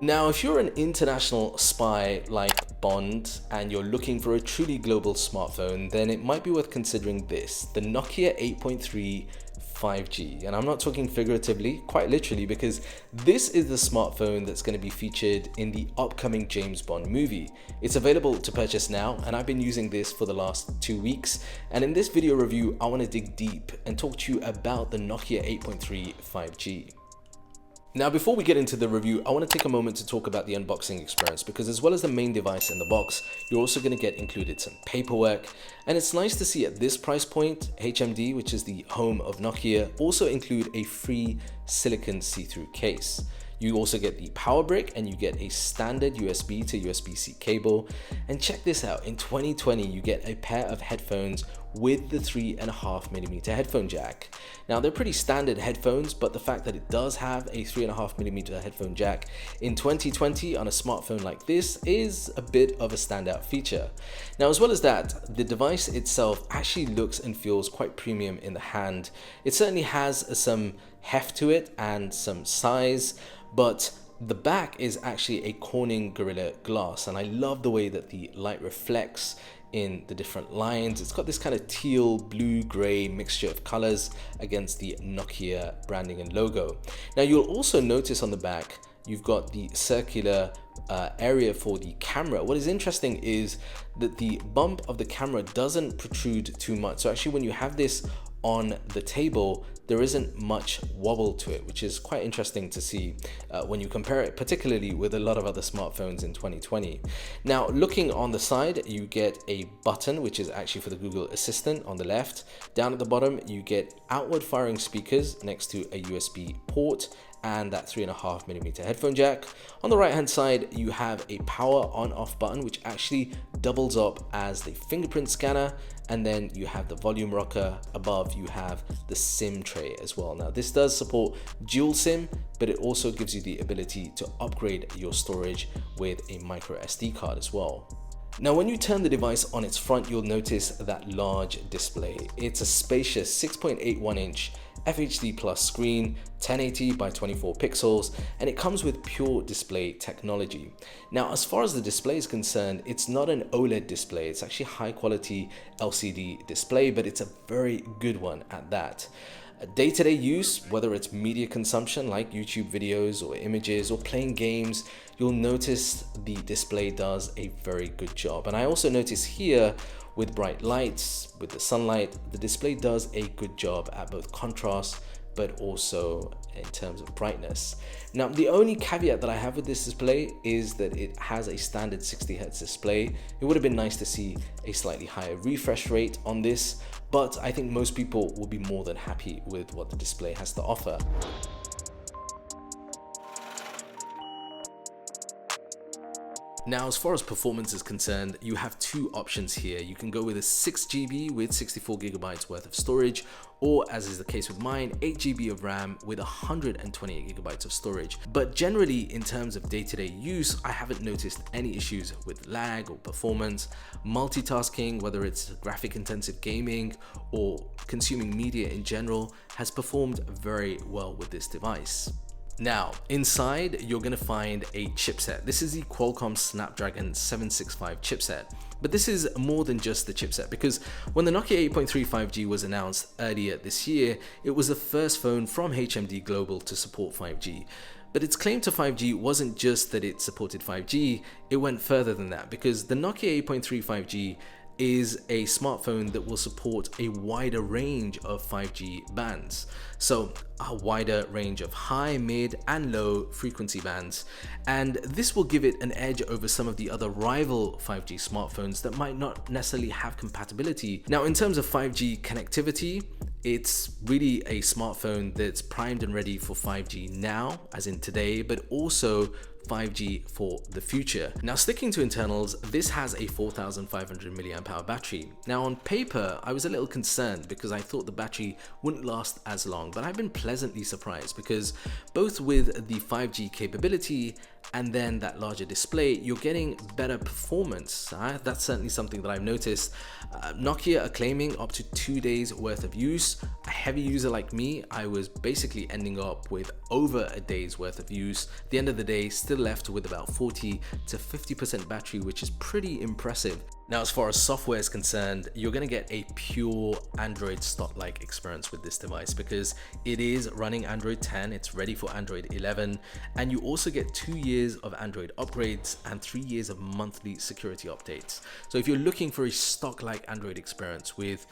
Now, if you're an international spy like Bond and you're looking for a truly global smartphone, then it might be worth considering this, the Nokia 8.3 5G. And I'm not talking figuratively, quite literally, because this is the smartphone that's going to be featured in the upcoming James Bond movie. It's available to purchase now, and I've been using this for the last 2 weeks. And in this video review, I want to dig deep and talk to you about the Nokia 8.3 5G. Now, before we get into the review, I want to take a moment to talk about the unboxing experience, because as well as the main device in the box, you're also going to get included some paperwork. And it's nice to see at this price point, HMD, which is the home of Nokia, also include a free silicone see-through case. You also get the power brick, and you get a standard USB to USB-C cable. And check this out, in 2020 you get a pair of headphones with the 3.5mm headphone jack. Now, they're pretty standard headphones, but the fact that it does have a 3.5mm headphone jack in 2020 on a smartphone like this is a bit of a standout feature. Now, as well as that, the device itself actually looks and feels quite premium in the hand. It certainly has some heft to it and some size, but the back is actually a Corning Gorilla Glass, and I love the way that the light reflects in the different lines. It's got this kind of teal, blue, gray mixture of colors against the Nokia branding and logo. Now, you'll also notice on the back, you've got the circular area for the camera. What is interesting is that the bump of the camera doesn't protrude too much. So actually, when you have this on the table, there isn't much wobble to it, which is quite interesting to see when you compare it particularly with a lot of other smartphones in 2020. Now, looking on the side, you get a button, which is actually for the Google Assistant on the left. Down at the bottom, you get outward firing speakers next to a USB port and that 3.5mm headphone jack. On the right hand side, you have a power on off button, which actually doubles up as the fingerprint scanner, and then you have the volume rocker. Above, you have the SIM tray as well. Now, this does support dual SIM, but it also gives you the ability to upgrade your storage with a micro SD card as well. Now, when you turn the device on its front, you'll notice that large display. It's a spacious 6.81-inch FHD Plus screen, 1080 by 24 pixels, and it comes with pure display technology. Now, as far as the display is concerned, it's not an OLED display. It's actually a high quality LCD display, but it's a very good one at that. Day-to-day use, whether it's media consumption like YouTube videos or images or playing games, you'll notice the display does a very good job. And I also notice here, with bright lights, with the sunlight, the display does a good job at both contrast but also in terms of brightness. Now, the only caveat that I have with this display is that it has a standard 60Hz display. It would have been nice to see a slightly higher refresh rate on this, but I think most people will be more than happy with what the display has to offer. Now, as far as performance is concerned, you have two options here. You can go with a 6GB with 64GB worth of storage, or as is the case with mine, 8GB of RAM with 128GB of storage. But generally, in terms of day-to-day use, I haven't noticed any issues with lag or performance. Multitasking, whether it's graphic intensive gaming or consuming media in general, has performed very well with this device. Now, inside, you're going to find a chipset. This is the Qualcomm Snapdragon 765 chipset. But this is more than just the chipset, because when the Nokia 8.3 5G was announced earlier this year, it was the first phone from HMD Global to support 5G. But its claim to 5G wasn't just that it supported 5G, it went further than that, because the Nokia 8.3 5G is a smartphone that will support a wider range of 5G bands. So a wider range of high, mid and low frequency bands. And this will give it an edge over some of the other rival 5G smartphones that might not necessarily have compatibility. Now, in terms of 5G connectivity, it's really a smartphone that's primed and ready for 5G now, as in today, but also 5G for the future. Now, sticking to internals, this has a 4,500 mAh battery. Now, on paper, I was a little concerned because I thought the battery wouldn't last as long, but I've been pleasantly surprised because both with the 5G capability and then that larger display, you're getting better performance. That's certainly something that I've noticed. Nokia are claiming up to 2 days worth of use. A heavy user like me, I was basically ending up with over a day's worth of use. At the end of the day, still still left with about 40 to 50% battery, which is pretty impressive. Now, as far as software is concerned, you're going to get a pure Android stock-like experience with this device because it is running Android 10, it's ready for Android 11, and you also get 2 years of Android upgrades and 3 years of monthly security updates. So if you're looking for a stock-like Android experience with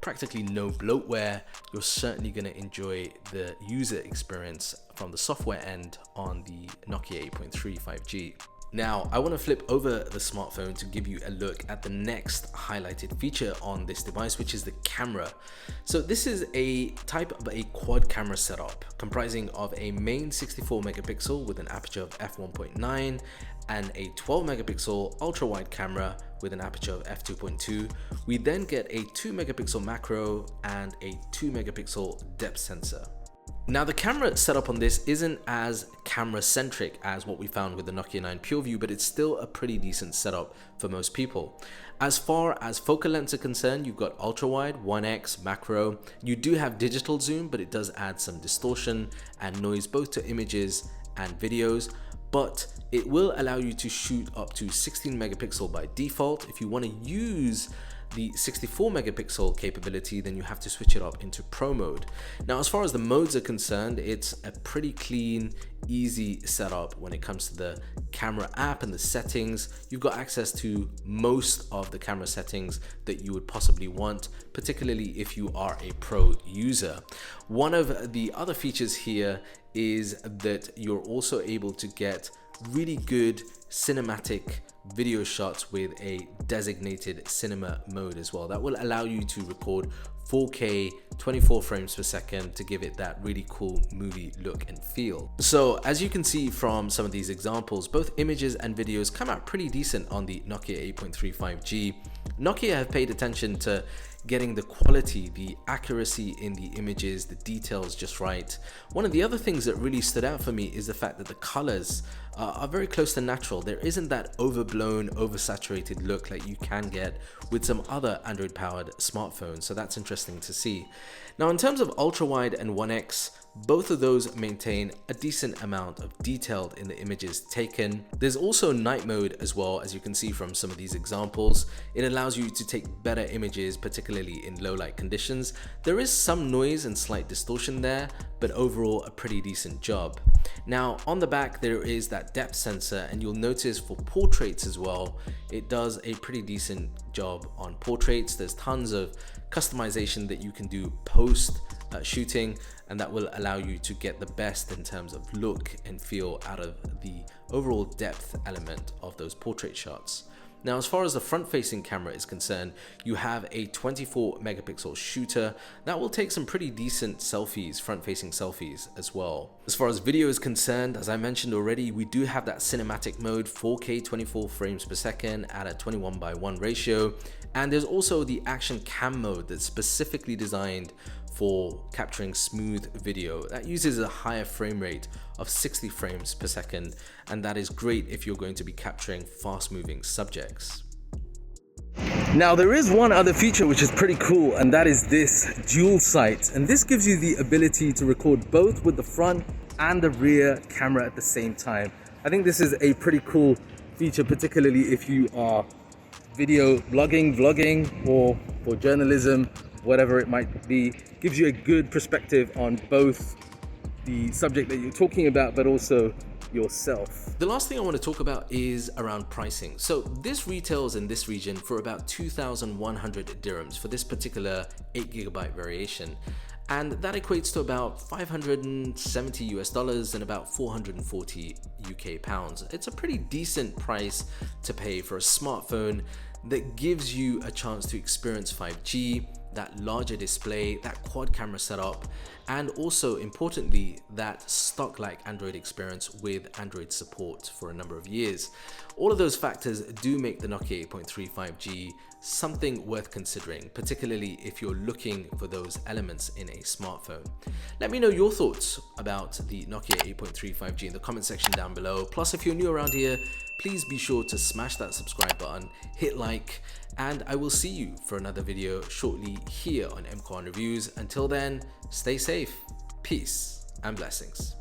practically no bloatware, you're certainly going to enjoy the user experience from the software end on the Nokia 8.3 5G. Now, I want to flip over the smartphone to give you a look at the next highlighted feature on this device, which is the camera. So this is a type of a quad camera setup comprising of a main 64 megapixel with an aperture of f1.9 and a 12 megapixel ultra wide camera with an aperture of f2.2. We then get a 2 megapixel macro and a 2 megapixel depth sensor. Now, the camera setup on this isn't as camera centric as what we found with the Nokia 9 PureView, but it's still a pretty decent setup for most people. As far as focal lengths are concerned, you've got ultra wide, 1x, macro. You do have digital zoom, but it does add some distortion and noise both to images and videos. But it will allow you to shoot up to 16 megapixel by default. If you want to use the 64 megapixel capability, then you have to switch it up into Pro mode. Now, as far as the modes are concerned, it's a pretty clean, easy setup when it comes to the camera app and the settings. You've got access to most of the camera settings that you would possibly want, particularly if you are a pro user. One of the other features here is that you're also able to get really good cinematic video shots with a designated cinema mode as well. That will allow you to record 4K 24 frames per second to give it that really cool movie look and feel. So as you can see from some of these examples, both images and videos come out pretty decent on the Nokia 8.3 5G. Nokia have paid attention to getting the quality, the accuracy in the images, the details just right. One of the other things that really stood out for me is the fact that the colors are very close to natural. There isn't that overblown, oversaturated look like you can get with some other Android powered smartphones. So that's interesting to see. Now, in terms of ultra wide and 1x, both of those maintain a decent amount of detail in the images taken. There's also night mode as well, as you can see from some of these examples. It allows you to take better images, particularly in low light conditions. There is some noise and slight distortion there, but overall a pretty decent job. Now, on the back there is that depth sensor, and you'll notice for portraits as well, it does a pretty decent job on portraits. There's tons of customization that you can do post shooting, and that will allow you to get the best in terms of look and feel out of the overall depth element of those portrait shots. Now, as far as the front-facing camera is concerned, you have a 24 megapixel shooter that will take some pretty decent selfies, front-facing selfies as well. As far as video is concerned, as I mentioned already, we do have that cinematic mode, 4K 24 frames per second at a 21:1 ratio. And there's also the action cam mode that's specifically designed for capturing smooth video. That uses a higher frame rate of 60 frames per second, and that is great if you're going to be capturing fast moving subjects. Now, there is one other feature which is pretty cool, and that is this dual sight, and this gives you the ability to record both with the front and the rear camera at the same time. I think this is a pretty cool feature, particularly if you are video blogging, vlogging, or for journalism, whatever it might be. Gives you a good perspective on both the subject that you're talking about, but also yourself. The last thing I want to talk about is around pricing. So this retails in this region for about 2,100 dirhams for this particular 8GB variation. And that equates to about $570 and about 440 UK pounds. It's a pretty decent price to pay for a smartphone that gives you a chance to experience 5G, that larger display, that quad camera setup, and also importantly, that stock-like Android experience with Android support for a number of years. All of those factors do make the Nokia 8.3 5G something worth considering, particularly if you're looking for those elements in a smartphone. Let me know your thoughts about the Nokia 8.3 5G in the comment section down below. Plus, if you're new around here, please be sure to smash that subscribe button, hit like, and I will see you for another video shortly here on EMKWAN Reviews. Until then, stay safe, peace, and blessings.